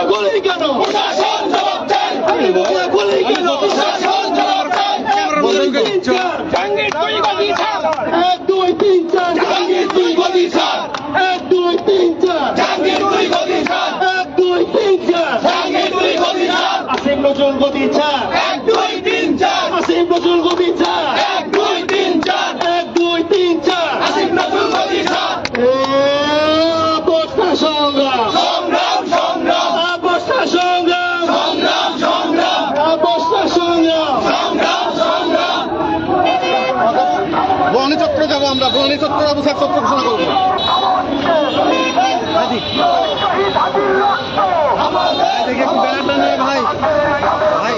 গুলি কেন প্রশাসন জবাব দেন গুলি কেন প্রশাসন জবাব দেন জাহাঙ্গীর তুই গদি ছাড় 1 2 3 4 জাহাঙ্গীর তুই গদি ছাড় 1 2 3 4 জাহাঙ্গীর তুই গদি ছাড় 1 2 3 4 জাহাঙ্গীর তুই গদি ছাড় আসিফ নজরুল গদি ছাড় 1 2 3 4 আসিফ নজরুল গদি ছাড় 1 2 3 4 1 2 3 4 আসিফ নজরুল গদি ছাড় অবস্থা সংগ্রাম সংগ্রাম সংগ্রাম অবস্থা সংগ্রাম সংগ্রাম সংগ্রাম অবস্থা সংগ্রাম সংগ্রাম সংগ্রাম বহনী চত্বরে যাবো আমরা বহনী চত্বর অবস্থার চত্বর ঘোষণা করবো দেখে একটু ব্যানারটা নেই ভাই ভাই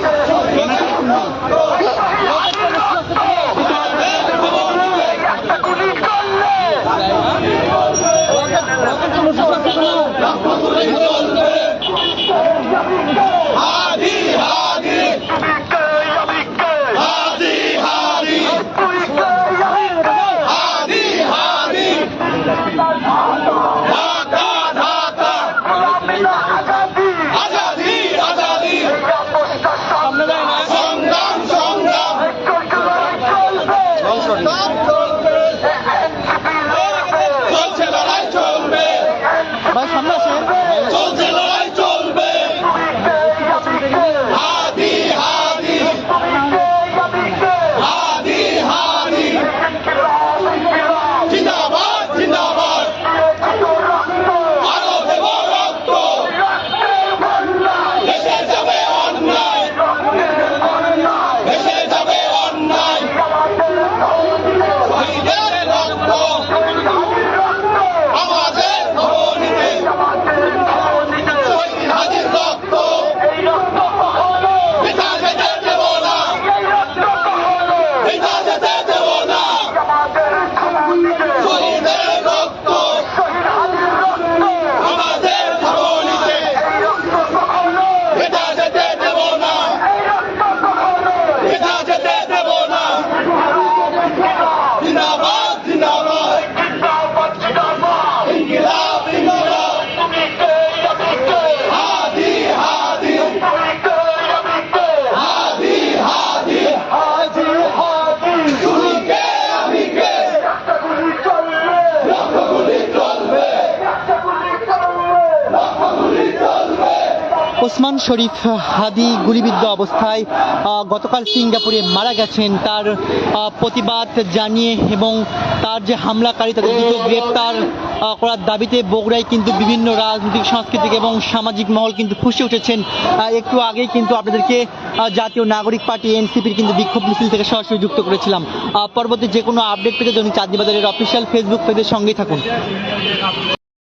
ওসমান শরীফ হাদি গুলিবিদ্ধ অবস্থায় গতকাল সিঙ্গাপুরে মারা গেছেন। তার প্রতিবাদ জানিয়ে এবং তার যে হামলাকারী তাদের দ্রুত গ্রেপ্তার করার দাবিতে বগুড়ায় কিন্তু বিভিন্ন রাজনৈতিক সাংস্কৃতিক এবং সামাজিক মহল কিন্তু ফুঁসে উঠেছেন। একটু আগেই কিন্তু আপনাদেরকে জাতীয় নাগরিক পার্টি এনসিপির কিন্তু বিক্ষোভ মিছিল থেকে সরাসরি যুক্ত করেছিলাম। পরবর্তী যে কোনো আপডেট পেতে দৈনিক চাঁদনী বাজারের অফিসিয়াল ফেসবুক পেজের সঙ্গেই থাকুন।